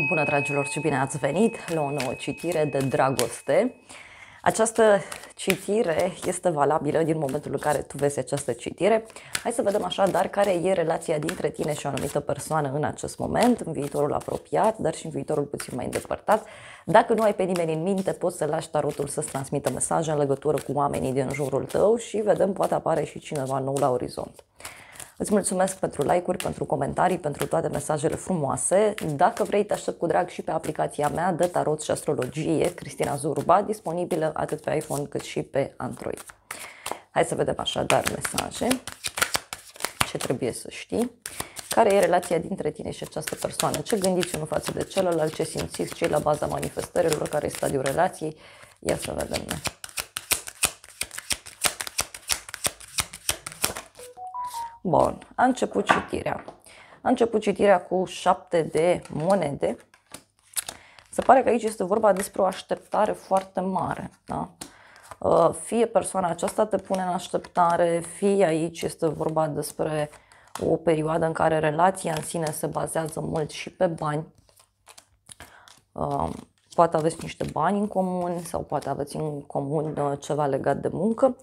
Bună, dragilor, și bine ați venit la o nouă citire de dragoste. Această citire este valabilă din momentul în care tu vezi această citire. Hai să vedem așadar care e relația dintre tine și o anumită persoană în acest moment, în viitorul apropiat, dar și în viitorul puțin mai îndepărtat. Dacă nu ai pe nimeni în minte, poți să lași tarotul să-ți transmită mesaje în legătură cu oamenii din jurul tău și vedem, poate apare și cineva nou la orizont. Îți mulțumesc pentru like-uri, pentru comentarii, pentru toate mesajele frumoase. Dacă vrei, te aștept cu drag și pe aplicația mea de tarot și astrologie, Cristina Zurba, disponibilă atât pe iPhone cât și pe Android. Hai să vedem așadar mesaje. Ce trebuie să știi? Care e relația dintre tine și această persoană? Ce gândiți unul față de celălalt? Ce simțiți? Ce e la baza manifestărilor? Care e stadiul relației? Ia să vedem. Bun, a început citirea. A început citirea cu 7 de monede. Se pare că aici este vorba despre o așteptare foarte mare. Da? Fie persoana aceasta te pune în așteptare, fie aici este vorba despre o perioadă în care relația în sine se bazează mult și pe bani. Poate aveți niște bani în comun sau poate aveți în comun ceva legat de muncă.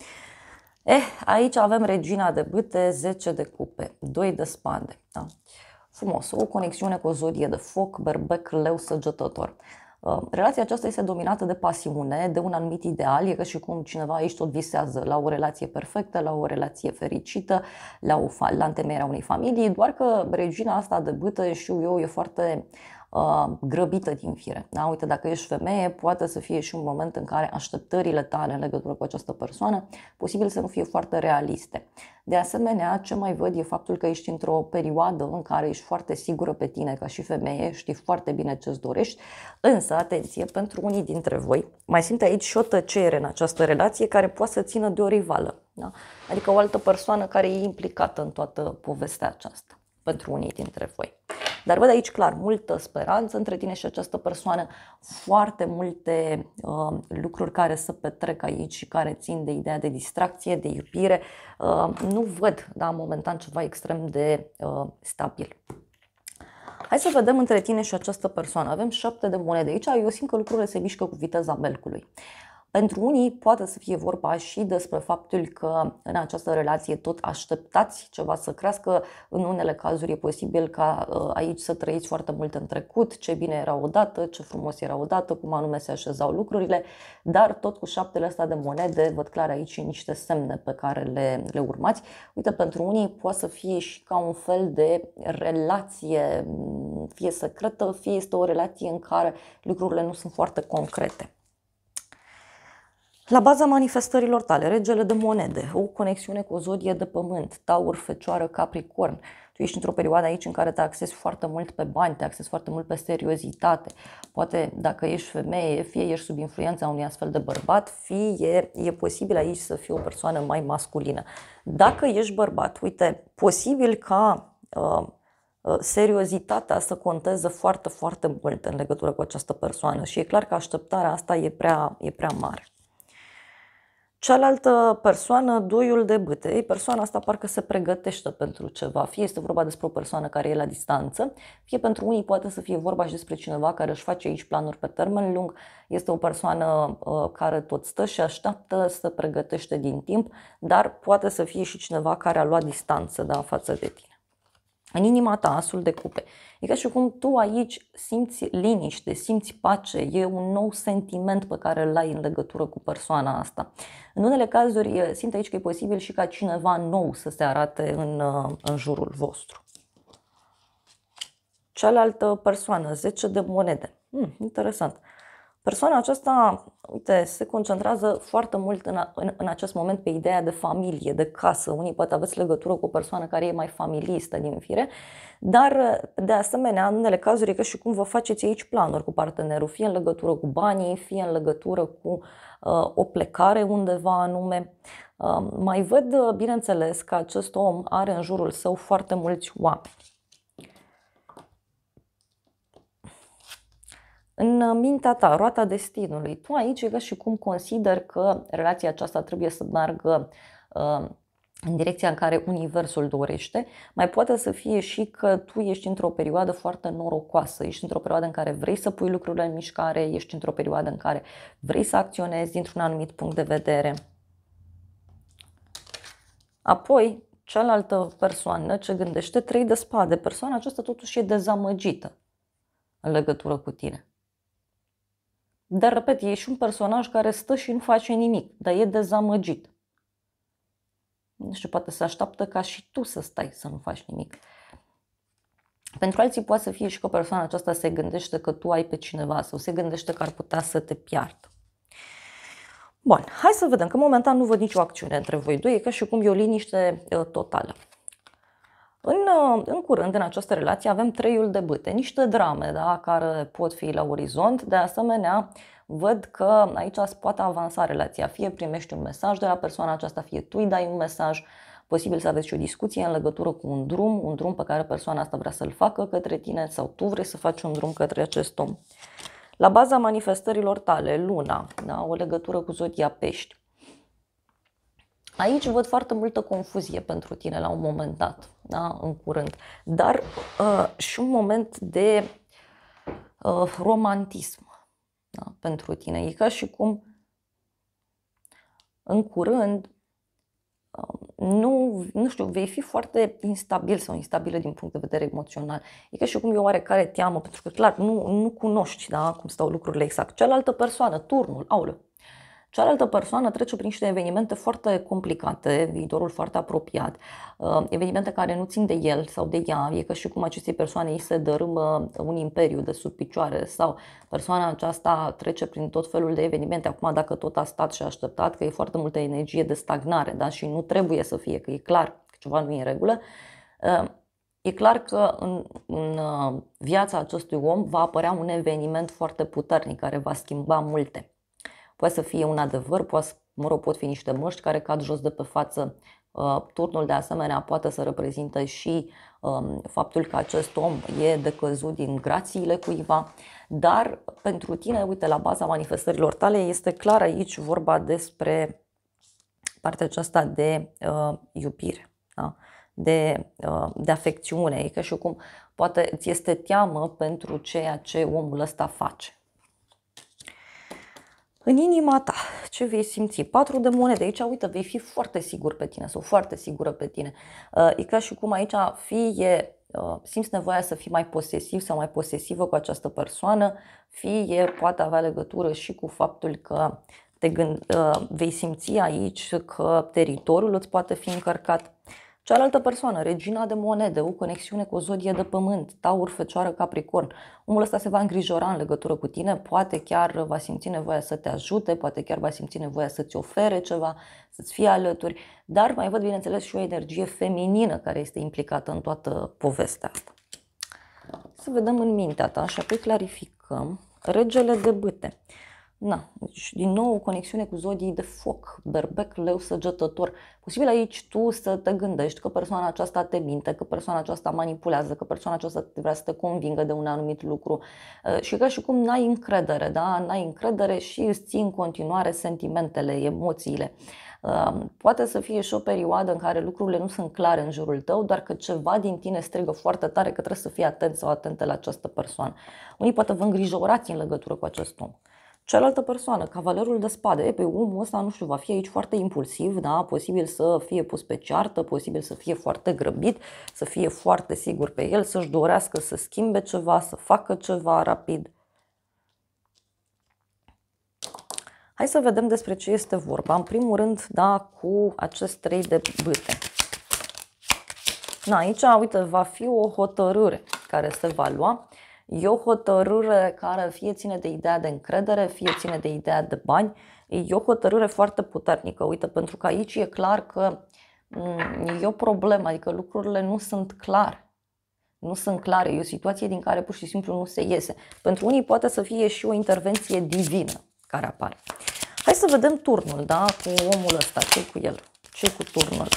Aici avem regina de bâte, 10 de cupe, 2 de spade. Da? Frumos, o conexiune cu o zodie de foc, berbec, leu, săgetător. Relația aceasta este dominată de pasiune, de un anumit ideal, e ca și cum cineva aici tot visează la o relație perfectă, la o relație fericită, la întemeierea unei familii, doar că regina asta de bâtă, știu eu, e foarte grăbită din fire. Da? Uite, dacă ești femeie, poate să fie și un moment în care așteptările tale în legătură cu această persoană posibil să nu fie foarte realiste. De asemenea, ce mai văd e faptul că ești într-o perioadă în care ești foarte sigură pe tine ca și femeie, știi foarte bine ce-ți dorești, însă, atenție, pentru unii dintre voi, mai simte aici și o tăcere în această relație care poate să țină de o rivală. Da? Adică o altă persoană care e implicată în toată povestea aceasta, pentru unii dintre voi. Dar văd aici clar multă speranță între tine și această persoană, foarte multe lucruri care se petrec aici și care țin de ideea de distracție, de iubire. Nu văd, da, momentan ceva extrem de stabil. Hai să vedem între tine și această persoană. Avem 7 de monede. Aici eu simt că lucrurile se mișcă cu viteza melcului. Pentru unii poate să fie vorba și despre faptul că în această relație tot așteptați ceva să crească. În unele cazuri e posibil ca aici să trăiți foarte mult în trecut, ce bine era odată, ce frumos era odată, cum anume se așezau lucrurile, dar tot cu 7 astea de monede văd clar aici și niște semne pe care le urmați. Uite, pentru unii poate să fie și ca un fel de relație, fie secretă, fie este o relație în care lucrurile nu sunt foarte concrete. La baza manifestărilor tale, regele de monede, o conexiune cu o zodie de pământ, Taur, Fecioară, Capricorn. Tu ești într-o perioadă aici în care te axezi foarte mult pe bani, te axezi foarte mult pe seriozitate. Poate dacă ești femeie, fie ești sub influența unui astfel de bărbat, fie e posibil aici să fii o persoană mai masculină. Dacă ești bărbat, uite, posibil ca seriozitatea să conteze foarte, foarte mult în legătură cu această persoană și e clar că așteptarea asta e prea mare. Cealaltă persoană, doiul de bâte. Persoana asta parcă se pregătește pentru ceva. Fie este vorba despre o persoană care e la distanță, fie pentru unii poate să fie vorba și despre cineva care își face aici planuri pe termen lung. Este o persoană care tot stă și așteaptă, se pregătește din timp, dar poate să fie și cineva care a luat distanță, da, față de tine. În inima ta, asul de cupe. E ca și cum tu aici simți liniște, simți pace, e un nou sentiment pe care îl ai în legătură cu persoana asta. În unele cazuri simt aici că e posibil și ca cineva nou să se arate în jurul vostru. Cealaltă persoană, 10 de monede. Interesant. Persoana aceasta, uite, se concentrează foarte mult în acest moment pe ideea de familie, de casă. Unii poate aveți legătură cu o persoană care e mai familistă din fire, dar de asemenea, în unele cazuri e ca și cum vă faceți aici planuri cu partenerul, fie în legătură cu banii, fie în legătură cu o plecare undeva anume. Mai văd, bineînțeles, că acest om are în jurul său foarte mulți oameni. În mintea ta, roata destinului, tu aici e ca și cum consideri că relația aceasta trebuie să meargă în direcția în care universul dorește, mai poate să fie și că tu ești într-o perioadă foarte norocoasă, ești într-o perioadă în care vrei să pui lucrurile în mișcare, ești într-o perioadă în care vrei să acționezi dintr-un anumit punct de vedere. Apoi, cealaltă persoană ce gândește 3 de spade, persoana aceasta totuși e dezamăgită în legătură cu tine. Dar, repet, e și un personaj care stă și nu face nimic, dar e dezamăgit. Nu știu, poate se așteaptă ca și tu să stai să nu faci nimic. Pentru alții poate să fie și că persoana aceasta se gândește că tu ai pe cineva sau se gândește că ar putea să te piardă. Bun, hai să vedem că momentan nu văd nicio acțiune între voi doi, e ca și cum e o liniște totală. În curând, în această relație, avem 3-ul de bâte, niște drame, da, care pot fi la orizont. De asemenea, văd că aici se poate avansa relația. Fie primești un mesaj de la persoana aceasta, fie tu îi dai un mesaj. Posibil să aveți și o discuție în legătură cu un drum pe care persoana asta vrea să-l facă către tine sau tu vrei să faci un drum către acest om. La baza manifestărilor tale, luna, da, o legătură cu zodia Pești. Aici văd foarte multă confuzie pentru tine la un moment dat, da, în curând, dar și un moment de romantism, da, pentru tine. E ca și cum în curând, nu știu, vei fi foarte instabil sau instabilă din punct de vedere emoțional. E ca și cum e oarecare teamă, pentru că clar nu cunoști, da, cum stau lucrurile exact. Cealaltă persoană, turnul, aulă. Cealaltă persoană trece prin niște evenimente foarte complicate, viitorul foarte apropiat, evenimente care nu țin de el sau de ea, e ca și cum acestei persoane îi se dărâmă un imperiu de sub picioare sau persoana aceasta trece prin tot felul de evenimente. Acum, dacă tot a stat și a așteptat, că e foarte multă energie de stagnare, da? Și nu trebuie să fie, că e clar că ceva nu e în regulă, e clar că în viața acestui om va apărea un eveniment foarte puternic care va schimba multe. Poate să fie un adevăr, pot fi niște măști care cad jos de pe față. Turnul de asemenea poate să reprezinte și faptul că acest om e decăzut din grațiile cuiva. Dar pentru tine, uite, la baza manifestărilor tale este clar aici vorba despre partea aceasta de iubire, da? De afecțiune. E ca și cum poate ți este teamă pentru ceea ce omul ăsta face. În inima ta, ce vei simți? 4 de monede. Aici, uite, vei fi foarte sigur pe tine sau foarte sigură pe tine. E ca și cum aici fie simți nevoia să fii mai posesiv sau mai posesivă cu această persoană, fie poate avea legătură și cu faptul că vei simți aici că teritoriul îți poate fi încărcat. Cealaltă persoană, regina de monede, o conexiune cu o zodie de pământ, Taur, Fecioară, Capricorn. Omul ăsta se va îngrijora în legătură cu tine, poate chiar va simți nevoia să te ajute, poate chiar va simți nevoia să-ți ofere ceva, să-ți fie alături, dar mai văd, bineînțeles, și o energie feminină care este implicată în toată povestea asta. Să vedem în mintea ta și apoi clarificăm. Regele de bâte. Deci din nou o conexiune cu zodii de foc, berbec, leu, săgetător. Posibil aici tu să te gândești că persoana aceasta te minte, că persoana aceasta manipulează, că persoana aceasta vrea să te convingă de un anumit lucru și ca și cum n-ai încredere, da? N-ai încredere și îți ții în continuare sentimentele, emoțiile. Poate să fie și o perioadă în care lucrurile nu sunt clare în jurul tău, dar că ceva din tine strigă foarte tare că trebuie să fii atent sau atentă la această persoană. Unii poate vă îngrijorați în legătură cu acest om. Cealaltă persoană, cavalerul de spade, pe omul ăsta, nu știu, va fi aici foarte impulsiv, da? Posibil să fie pus pe ceartă, posibil să fie foarte grăbit, să fie foarte sigur pe el, să-și dorească să schimbe ceva, să facă ceva rapid. Hai să vedem despre ce este vorba. În primul rând, da, cu acest 3 de bâte. Aici, uite, va fi o hotărâre care se va lua. E o hotărâre care fie ține de ideea de încredere, fie ține de ideea de bani. E o hotărâre foarte puternică, uite, pentru că aici e clar că e o problemă, adică lucrurile nu sunt clare. Nu sunt clare, e o situație din care pur și simplu nu se iese. Pentru unii poate să fie și o intervenție divină care apare. Hai să vedem turnul, da, cu omul ăsta, ce cu el, ce cu turnul.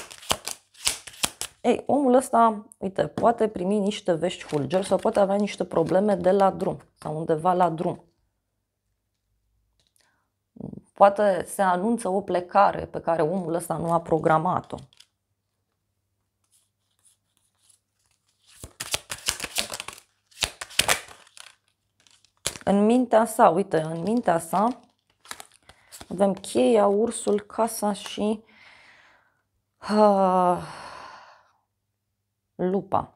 Ei, omul ăsta, uite, poate primi niște vești fulgeri sau poate avea niște probleme de la drum sau undeva la drum. Poate se anunță o plecare pe care omul ăsta nu a programat-o. în mintea sa, uite, în mintea sa avem cheia, ursul, casa și lupa.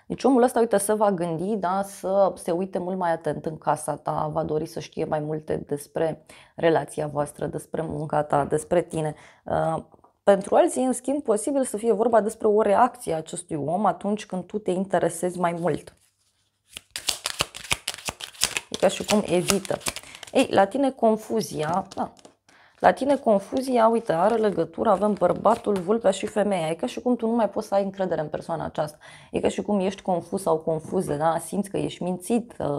Deci omul ăsta, uite, se va gândi, da, să se uite mult mai atent în casa ta, va dori să știe mai multe despre relația voastră, despre munca ta, despre tine. Pentru alții, în schimb, posibil să fie vorba despre o reacție a acestui om atunci când tu te interesezi mai mult. E ca și cum evită. Ei, la tine confuzia, da. La tine confuzia, uite, are legătură, avem bărbatul, vulpea și femeia. E ca și cum tu nu mai poți să ai încredere în persoana aceasta. E ca și cum ești confuz sau confuză, da? Simți că ești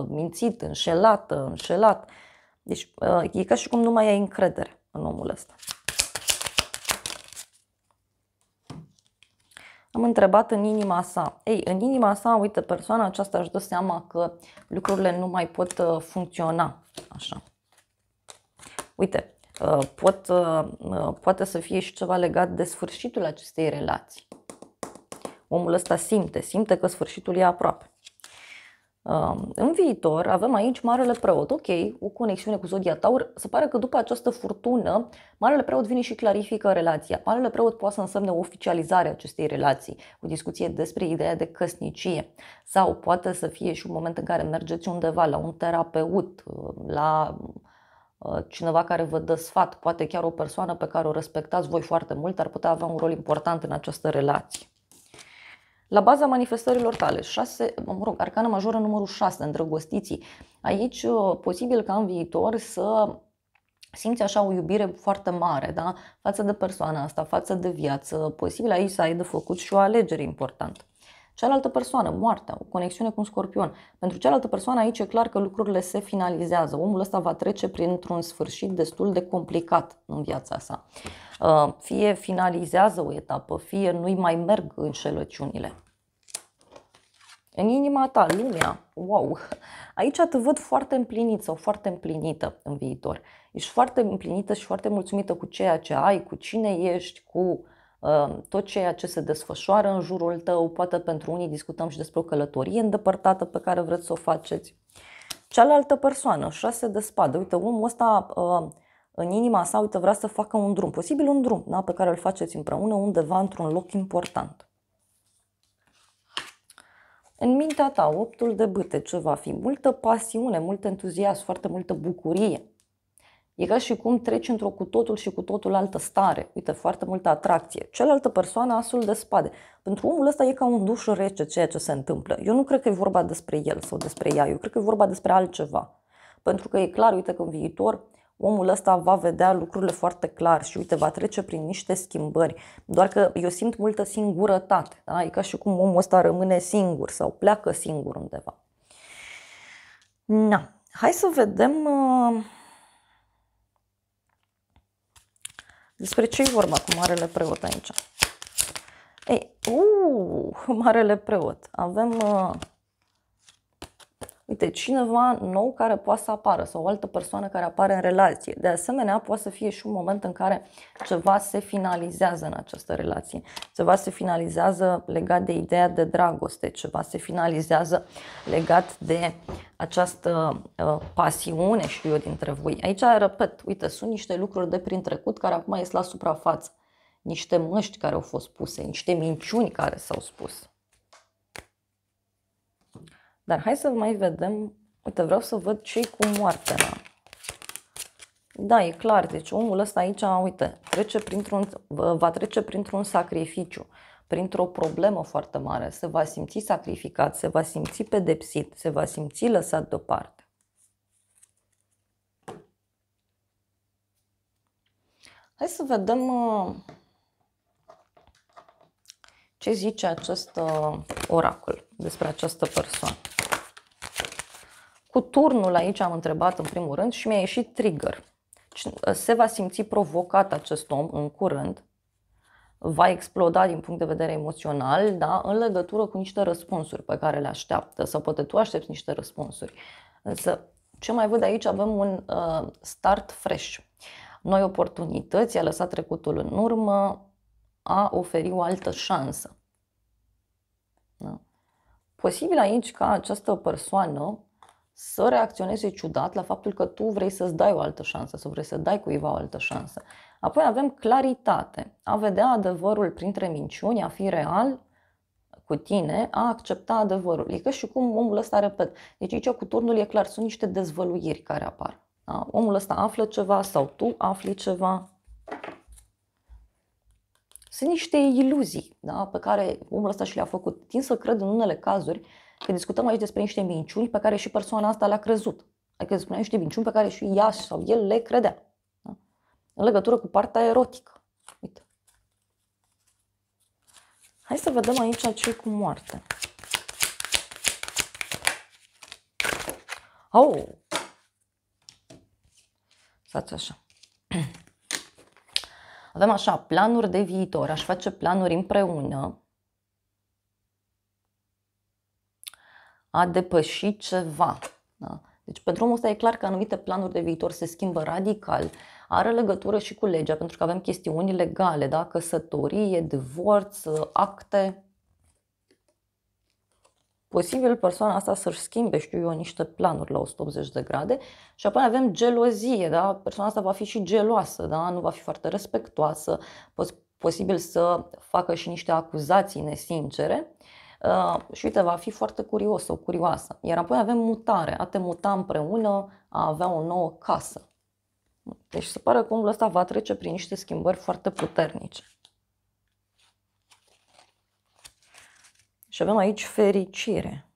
mințit, înșelat. Deci e ca și cum nu mai ai încredere în omul ăsta. Am întrebat în inima sa. Ei, în inima sa, uite, persoana aceasta își dă seama că lucrurile nu mai pot funcționa așa. Uite, poate să fie și ceva legat de sfârșitul acestei relații. Omul ăsta simte că sfârșitul e aproape. În viitor avem aici Marele Preot, ok, o conexiune cu Zodia Taur. Se pare că după această furtună, Marele Preot vine și clarifică relația. Marele Preot poate să însemne oficializarea acestei relații, o discuție despre ideea de căsnicie. Sau poate să fie și un moment în care mergeți undeva la un terapeut, la cineva care vă dă sfat, poate chiar o persoană pe care o respectați voi foarte mult, ar putea avea un rol important în această relație. La baza manifestărilor tale, arcana majoră numărul 6, îndrăgostiții. Aici, posibil ca în viitor să simți așa o iubire foarte mare, da? Față de persoana asta, față de viață. Posibil aici să ai de făcut și o alegere importantă. Cealaltă persoană, moartea, o conexiune cu un scorpion. Pentru cealaltă persoană aici e clar că lucrurile se finalizează. Omul ăsta va trece printr-un sfârșit destul de complicat în viața sa. Fie finalizează o etapă, fie nu-i mai merg înșelăciunile. În inima ta, lumea, wow, aici te văd foarte împlinit sau foarte împlinită în viitor. Ești foarte împlinită și foarte mulțumită cu ceea ce ai, cu cine ești, cu tot ceea ce se desfășoară în jurul tău. Poate pentru unii discutăm și despre o călătorie îndepărtată pe care vreți să o faceți. Cealaltă persoană, 6 de spade, uite, omul ăsta în inima sa, uite, vrea să facă un drum, posibil un drum, da, pe care îl faceți împreună undeva într-un loc important. În mintea ta, 8-ul de bâte, ce va fi? Multă pasiune, mult entuziasm, foarte multă bucurie. E ca și cum treci într-o cu totul și cu totul altă stare. Uite, foarte multă atracție. Cealaltă persoană, asul de spade. Pentru omul ăsta e ca un duș rece ceea ce se întâmplă. Eu nu cred că e vorba despre el sau despre ea. Eu cred că e vorba despre altceva. Pentru că e clar, uite, că în viitor omul ăsta va vedea lucrurile foarte clar și uite, va trece prin niște schimbări. Doar că eu simt multă singurătate. Da? E ca și cum omul ăsta rămâne singur sau pleacă singur undeva. Na. Hai să vedem despre ce e vorba cu Marele Preot aici. Ei, Marele Preot. Avem uite, cineva nou care poate să apară sau o altă persoană care apare în relație. De asemenea, poate să fie și un moment în care ceva se finalizează în această relație. Ceva se finalizează legat de ideea de dragoste, ceva se finalizează legat de această pasiune, știu eu, dintre voi. Aici, repet, uite, sunt niște lucruri de prin trecut care acum ies la suprafață. Niște măști care au fost puse, niște minciuni care s-au spus. Dar hai să mai vedem, uite, vreau să văd ce-i cu moartea. Da, e clar, deci omul ăsta aici, uite, va trece printr-un sacrificiu, printr-o problemă foarte mare, se va simți sacrificat, se va simți pedepsit, se va simți lăsat deoparte. Hai să vedem ce zice acest oracol despre această persoană. Cu turnul aici am întrebat în primul rând și mi-a ieșit trigger. Se va simți provocat acest om în curând, va exploda din punct de vedere emoțional, da, în legătură cu niște răspunsuri pe care le așteaptă, sau poate tu aștepți niște răspunsuri. Însă, ce mai văd aici, avem un start fresh, noi oportunități, a lăsat trecutul în urmă, a oferi o altă șansă. Da? Posibil aici ca această persoană să reacționeze ciudat la faptul că tu vrei să-ți dai o altă șansă, sau vrei să dai cuiva o altă șansă. Apoi avem claritate, a vedea adevărul printre minciuni, a fi real cu tine, a accepta adevărul. E ca și cum omul ăsta, repet, deci aici cu turnul e clar, sunt niște dezvăluiri care apar. Da? Omul ăsta află ceva sau tu afli ceva. Sunt niște iluzii, da, pe care omul ăsta și le-a făcut. Tind să cred în unele cazuri că discutăm aici despre niște minciuni pe care și persoana asta le-a crezut. Adică spuneam niște minciuni pe care și ea sau el le credea. Da? În legătură cu partea erotică. Uite. Hai să vedem aici ce cu moarte. Oh! Stați așa. Avem așa, planuri de viitor, aș face planuri împreună, a depăși ceva. Da? Deci pentru omul ăsta e clar că anumite planuri de viitor se schimbă radical, are legătură și cu legea, pentru că avem chestiuni legale, da? Căsătorie, divorț, acte. Posibil persoana asta să-și schimbe, știu eu, niște planuri la 180 de grade și apoi avem gelozie, da? Persoana asta va fi și geloasă, da? Nu va fi foarte respectoasă, posibil să facă și niște acuzații nesincere și uite, va fi foarte curios sau curioasă. Iar apoi avem mutare, a te muta împreună, a avea o nouă casă. Deci se pare că omul ăsta va trece prin niște schimbări foarte puternice. Și avem aici fericire.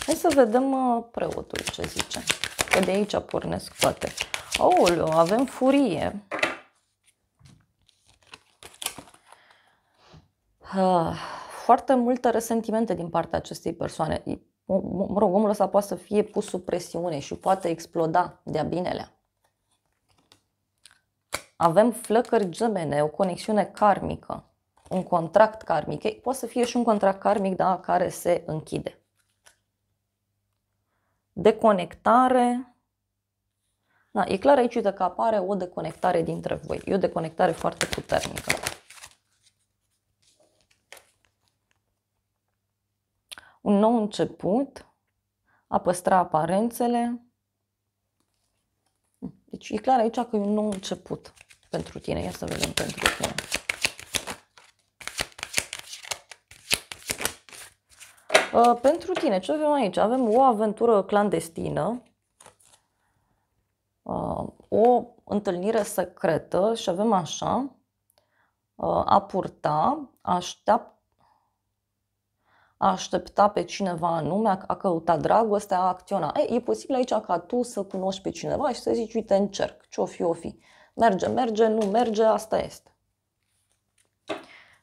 Hai să vedem preotul ce zice. Că de aici pornesc toate. Aoleu, avem furie. Foarte multe resentimente din partea acestei persoane. Mă rog, omul ăsta poate să fie pus sub presiune și poate exploda de-a binelea. Avem flăcări gemene, o conexiune karmică. Un contract karmic. Poate să fie și un contract karmic, da, care se închide. Deconectare. Da, e clar aici că apare o deconectare dintre voi. E o deconectare foarte puternică. Un nou început. A păstra aparențele. Deci e clar aici că e un nou început pentru tine. Ia să vedem pentru tine. Pentru tine, ce avem aici? Avem o aventură clandestină, o întâlnire secretă și avem așa, a purta, a aștepta pe cineva anume, a căuta dragostea, a acționa. E posibil aici ca tu să cunoști pe cineva și să zici, uite, încerc, ce-o fi, o fi. Merge, merge, nu merge, asta este.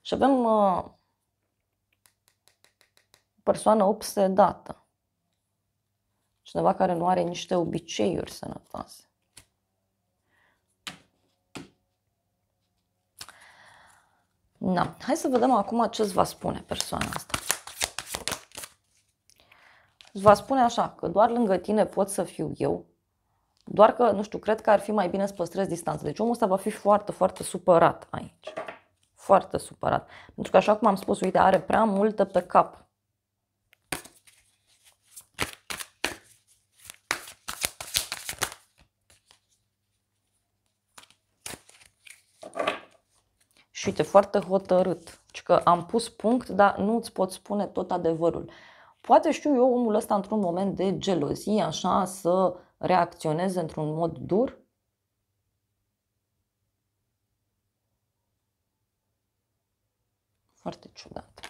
Și avem persoană obsedată. Cineva care nu are niște obiceiuri sănătoase. Da. Hai să vedem acum ce îți va spune persoana asta. Îți va spune așa, că doar lângă tine pot să fiu eu, doar că, nu știu, cred că ar fi mai bine să păstrez distanță. Deci omul ăsta va fi foarte, foarte supărat aici. Foarte supărat. Pentru că, așa cum am spus, uite, are prea multă pe cap. Și uite, foarte hotărât. Că am pus punct, dar nu îți pot spune tot adevărul. Poate, știu eu, omul ăsta într-un moment de gelozie, așa, să reacționeze într-un mod dur. Foarte ciudat.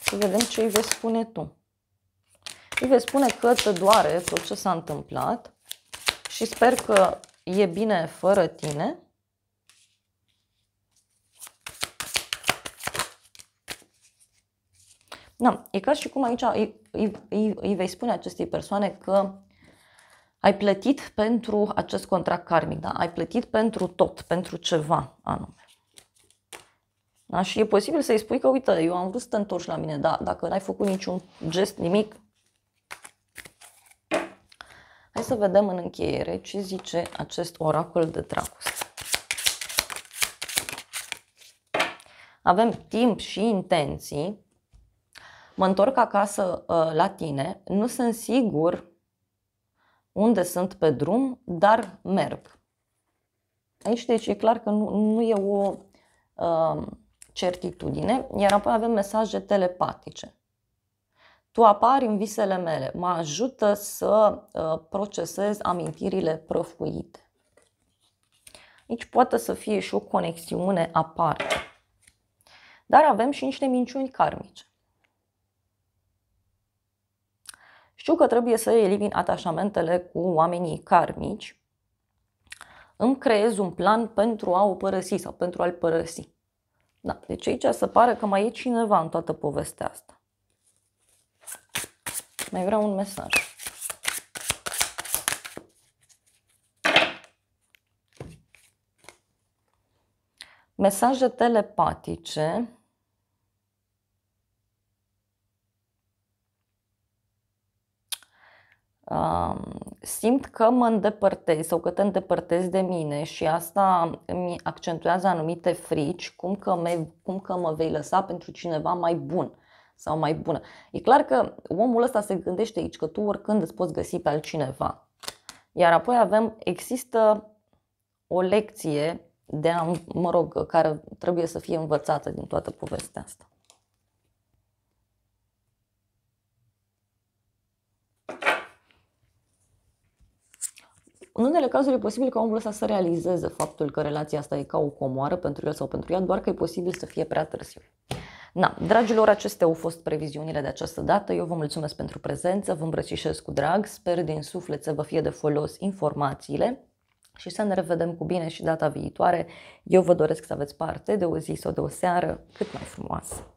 Să vedem ce îi vei spune tu. Îi vei spune că te doare tot ce s-a întâmplat și sper că e bine fără tine. Da, e ca și cum aici îi vei spune acestei persoane că ai plătit pentru acest contract karmic, da? Ai plătit pentru tot, pentru ceva anume. Da? Și e posibil să-i spui că, uite, eu am vrut să te întorci la mine, dar dacă n-ai făcut niciun gest, nimic, Hai să vedem în încheiere ce zice acest oracol de dragoste. Avem timp și intenții. Mă întorc acasă la tine. Nu sunt sigur unde sunt pe drum, dar merg. Aici deci e clar că nu e o certitudine. Iar apoi avem mesaje telepatice. Tu apari în visele mele, mă ajută să procesez amintirile prăfuite. Aici poate să fie și o conexiune aparte. Dar avem și niște minciuni karmice. Știu că trebuie să elimin atașamentele cu oamenii karmici. Îmi creez un plan pentru a o părăsi sau pentru a-l părăsi. Da, deci aici se pare că mai e cineva în toată povestea asta. Mai vreau un mesaj. Mesaje telepatice. Simt că mă îndepărtez sau că te îndepărtezi de mine și asta îmi accentuează anumite frici, cum că mă vei lăsa pentru cineva mai bun sau mai bună. E clar că omul ăsta se gândește aici că tu oricând îți poți găsi pe altcineva. Iar apoi există o lecție care trebuie să fie învățată din toată povestea asta. În unele cazuri e posibil ca omul ăsta să realizeze faptul că relația asta e ca o comoară pentru el sau pentru ea, doar că e posibil să fie prea târziu. Na, dragilor, acestea au fost previziunile de această dată. Eu vă mulțumesc pentru prezență, vă îmbrățișez cu drag, sper din suflet să vă fie de folos informațiile și să ne revedem cu bine și data viitoare. Eu vă doresc să aveți parte de o zi sau de o seară cât mai frumoasă.